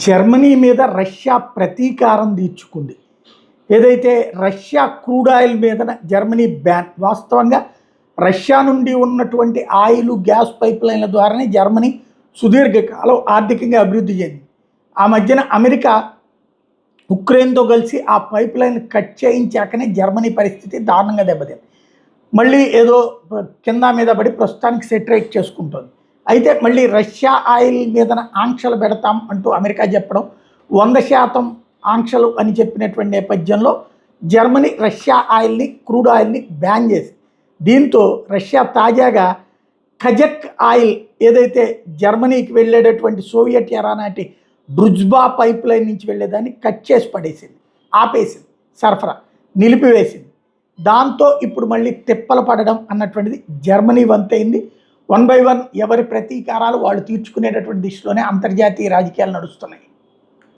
Germany మీద Russia ప్రతీకారం తీర్చుకుంది. ఏదైతే రష్యా క్రూడ్ ఆయిల్ మీద జర్మనీ బ్యాన్, వాస్తవంగా రష్యా నుండి ఉన్నటువంటి ఆయిల్ గ్యాస్ పైప్ లైన్ల ద్వారానే జర్మనీ సుదీర్ఘకాలం ఆర్థికంగా అభివృద్ధి చెందింది. ఆ మధ్యన అమెరికా ఉక్రెయిన్తో కలిసి ఆ పైప్ లైన్ కట్ చేయించాకనే జర్మనీ పరిస్థితి దారుణంగా దెబ్బతింది. మళ్ళీ ఏదో కింద మీద పడి ప్రస్తుతానికి సెటరేట్ చేసుకుంటుంది. అయితే మళ్ళీ రష్యా ఆయిల్ మీద ఆంక్షలు పెడతాం అంటూ అమెరికా చెప్పడం, 100% ఆంక్షలు అని చెప్పినటువంటి నేపథ్యంలో జర్మనీ రష్యా ఆయిల్ని, క్రూడ్ ఆయిల్ని బ్యాన్ చేసింది. దీంతో రష్యా తాజాగా కజక్ ఆయిల్ ఏదైతే జర్మనీకి వెళ్ళేటటువంటి సోవియట్ ఎరా నాటి డ్రుజ్బా పైప్ లైన్ నుంచి వెళ్ళేదాన్ని కట్ చేసి పడేసింది, ఆపేసింది, సరఫరా నిలిపివేసింది. దాంతో ఇప్పుడు మళ్ళీ తిప్పలు పడడం అన్నటువంటిది జర్మనీ వంతైంది. 1 by 1 ఎవరి ప్రతీకారాలు వాళ్ళు తీర్చుకునేటటువంటి దిశలోనే అంతర్జాతీయ రాజకీయాలు నడుస్తున్నాయి.